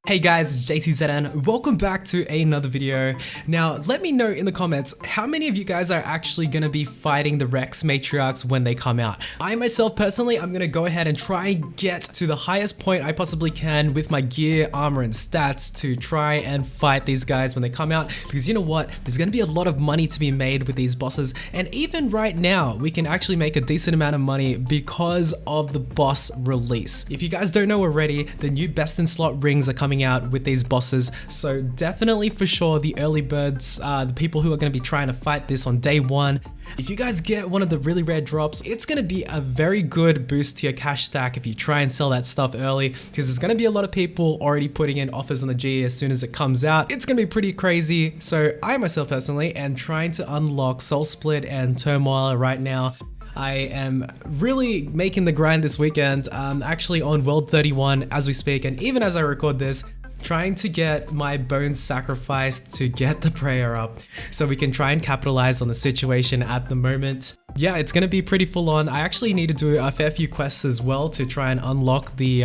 Hey guys, it's JTZN. Welcome back to another video. Now, let me know in the comments how many of you guys are actually going to be fighting the Rex Matriarchs when they come out. I myself personally, I'm going to go ahead and try and get to the highest point I possibly can with my gear, armor, and stats to try and fight these guys when they come out, because you know what? There's going to be a lot of money to be made with these bosses, and even right now, we can actually make a decent amount of money because of the boss release. If you guys don't know already, the new best in slot rings are coming out with these bosses, so definitely for sure the early birds, the people who are going to be trying to fight this on day one, if you guys get one of the really rare drops, it's going to be a very good boost to your cash stack if you try and sell that stuff early, because there's going to be a lot of people already putting in offers on the G as soon as it comes out. It's going to be pretty crazy. So I myself personally am trying to unlock Soul Split and Turmoil right now. I am really making the grind this weekend. I'm actually on World 31 as we speak, and even as I record this, trying to get my bones sacrificed to get the prayer up so we can try and capitalize on the situation at the moment. Yeah, it's gonna be pretty full on. I actually need to do a fair few quests as well to try and unlock the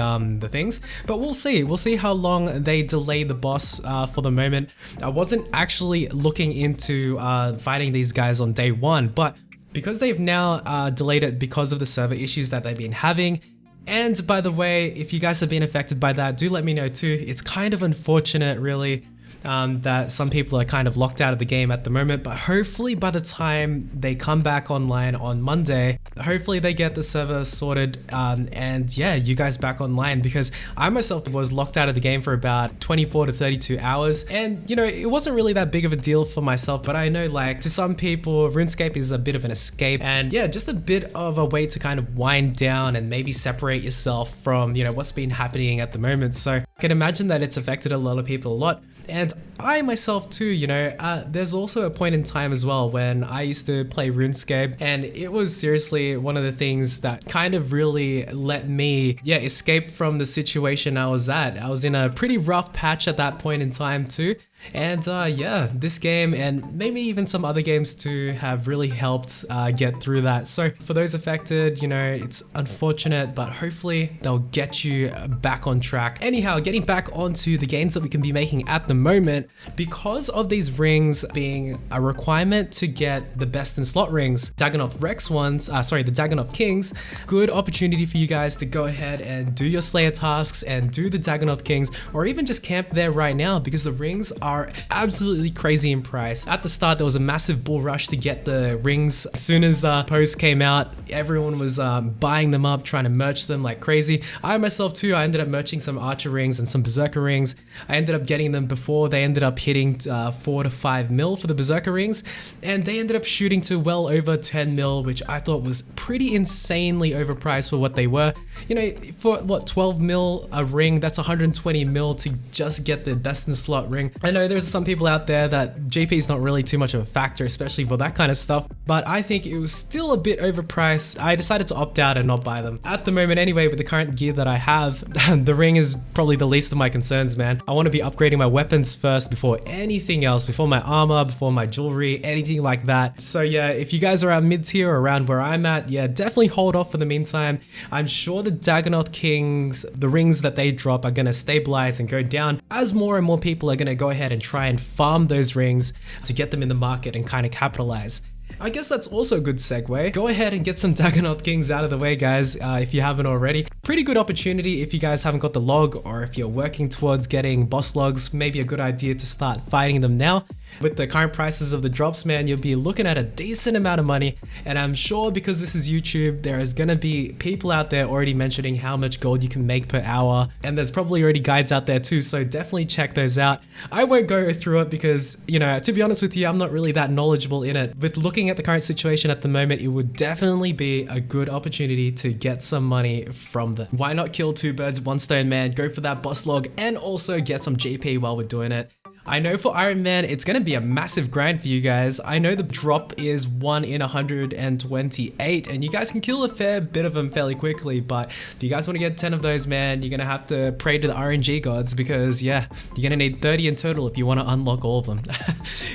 things, but we'll see. We'll see how long they delay the boss for the moment. I wasn't actually looking into fighting these guys on day one, but because they've now delayed it because of the server issues that they've been having. And by the way, if you guys have been affected by that, do let me know too. It's kind of unfortunate really that some people are kind of locked out of the game at the moment, but hopefully by the time they come back online on Monday, hopefully they get the server sorted and yeah, you guys back online, because I myself was locked out of the game for about 24 to 32 hours, and you know, it wasn't really that big of a deal for myself, but I know like to some people RuneScape is a bit of an escape, and yeah, just a bit of a way to kind of wind down and maybe separate yourself from, you know, what's been happening at the moment. So I can imagine that it's affected a lot of people a lot. And I myself too, you know, there's also a point in time as well when I used to play RuneScape, and it was seriously one of the things that kind of really let me, escape from the situation I was at. I was in a pretty rough patch at that point in time too. And yeah, this game and maybe even some other games too have really helped get through that. So for those affected, you know, it's unfortunate, but hopefully they'll get you back on track. Anyhow, getting back onto the gains that we can be making at the moment, because of these rings being a requirement to get the best in slot rings, Dagonoth Rex ones, the Dagonoth Kings, good opportunity for you guys to go ahead and do your Slayer tasks and do the Dagonoth Kings, or even just camp there right now, because the rings are absolutely crazy in price. At the start, there was a massive bull rush to get the rings. As soon as post came out, everyone was buying them up, trying to merch them like crazy. I myself too, I ended up merching some Archer rings and some Berserker rings. I ended up getting them before they ended up hitting 4 to 5 mil for the Berserker rings, and they ended up shooting to well over 10 mil, which I thought was pretty insanely overpriced for what they were. You know, for what, 12 mil a ring, that's 120 mil to just get the best in slot ring. I know there's some people out there that GP is not really too much of a factor, especially for that kind of stuff, but I think it was still a bit overpriced. I decided to opt out and not buy them. At the moment anyway, with the current gear that I have, the ring is probably the least of my concerns, man. I want to be upgrading my weapons first before anything else, before my armor, before my jewelry, anything like that. So yeah, if you guys are around mid-tier or around where I'm at, yeah, definitely hold off for the meantime. I'm sure the Dagonoth Kings, the rings that they drop are going to stabilize and go down as more and more people are going to go ahead and try and farm those rings to get them in the market and kind of capitalize. I guess that's also a good segue. Go ahead and get some Dagonoth Kings out of the way, guys, if you haven't already. Pretty good opportunity if you guys haven't got the log, or if you're working towards getting boss logs, maybe a good idea to start fighting them now. With the current prices of the drops, man, you'll be looking at a decent amount of money, and I'm sure because this is YouTube, there is gonna be people out there already mentioning how much gold you can make per hour, and there's probably already guides out there too, so definitely check those out. I won't go through it because, you know, to be honest with you, I'm not really that knowledgeable in it. With looking at the current situation at the moment, it would definitely be a good opportunity to get some money from them. Why not kill two birds with one stone, man? Go for that boss log and also get some GP while we're doing it. I know for Iron Man, it's gonna be a massive grind for you guys. I know the drop is 1 in 128, and you guys can kill a fair bit of them fairly quickly, but if you guys want to get 10 of those, man, you're gonna have to pray to the RNG gods because, yeah, you're gonna need 30 in total if you want to unlock all of them.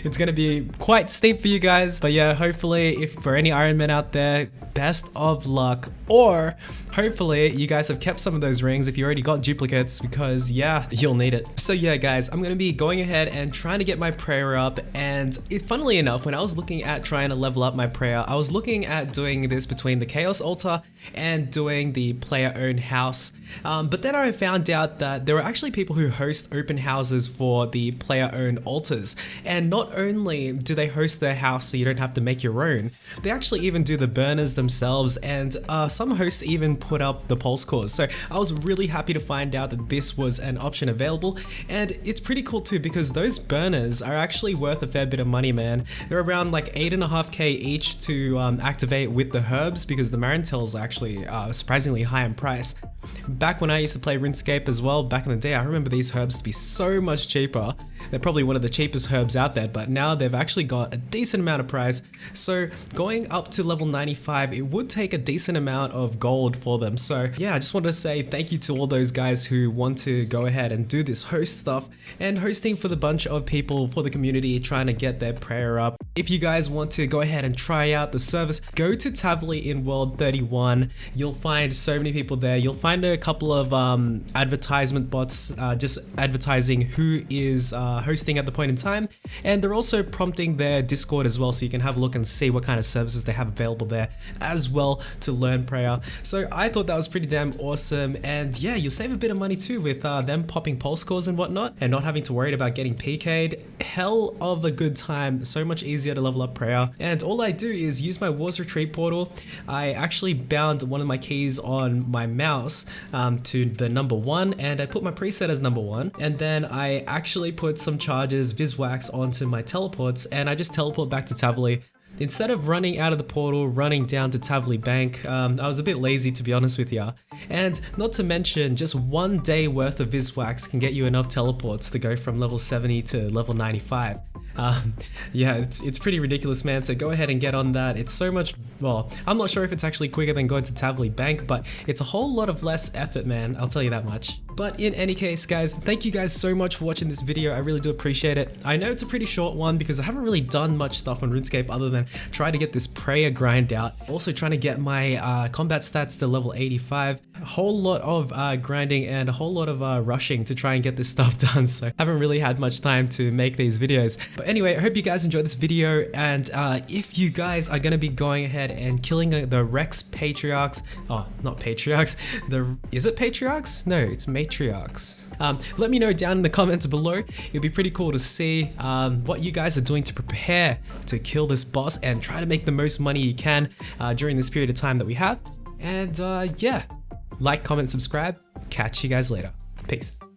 It's gonna be quite steep for you guys, but yeah, hopefully, if for any Iron Men out there, best of luck, or hopefully you guys have kept some of those rings if you already got duplicates because, yeah, you'll need it. So yeah, guys, I'm gonna be going ahead and trying to get my prayer up, and funnily enough, when I was looking at trying to level up my prayer, I was looking at doing this between the Chaos Altar and doing the player-owned house, but then I found out that there are actually people who host open houses for the player-owned altars, and not only do they host their house so you don't have to make your own, they actually even do the burners themselves, and some hosts even put up the pulse cores. So I was really happy to find out that this was an option available, and it's pretty cool too because those burners are actually worth a fair bit of money, man. They're around like 8.5k each to activate with the herbs because the Marintels are actually surprisingly high in price. Back when I used to play RuneScape as well, back in the day, I remember these herbs to be so much cheaper. They're probably one of the cheapest herbs out there, but now they've actually got a decent amount of price. So going up to level 95, it would take a decent amount of gold for them. So yeah, I just wanted to say thank you to all those guys who want to go ahead and do this host stuff and hosting for the bunch of people for the community trying to get their prayer up. If you guys want to go ahead and try out the service, go to Tavily in World 31. You'll find so many people there. You'll find a couple of advertisement bots just advertising who is hosting at the point in time, and they're also prompting their Discord as well, so you can have a look and see what kind of services they have available there as well to learn prayer. So I thought that was pretty damn awesome, and yeah, you'll save a bit of money too with them popping pulse cores and whatnot, and not having to worry about getting PK'd. Hell of a good time, so much easier to level up prayer. And all I do is use my Wars Retreat portal. I actually bound one of my keys on my mouse to the number 1, and I put my preset as number 1, and then I actually put some charges, Viswax, onto my teleports, and I just teleport back to Tavily. Instead of running out of the portal, running down to Tavily Bank, I was a bit lazy to be honest with ya. And not to mention, just 1 day worth of Viswax can get you enough teleports to go from level 70 to level 95. Yeah, it's pretty ridiculous, man, so go ahead and get on that. It's so much, well, I'm not sure if it's actually quicker than going to Tavily Bank, but it's a whole lot of less effort, man, I'll tell you that much. But in any case, guys, thank you guys so much for watching this video. I really do appreciate it. I know it's a pretty short one because I haven't really done much stuff on RuneScape other than try to get this prayer grind out. Also trying to get my combat stats to level 85. A whole lot of grinding and a whole lot of rushing to try and get this stuff done. So I haven't really had much time to make these videos. But anyway, I hope you guys enjoyed this video. And if you guys are going to be going ahead and killing the Rex Patriarchs, oh, not Patriarchs, is it Patriarchs? No, it's Matriarchs. Let me know down in the comments below. It'd be pretty cool to see what you guys are doing to prepare to kill this boss and try to make the most money you can during this period of time that we have. And yeah, like, comment, subscribe. Catch you guys later. Peace.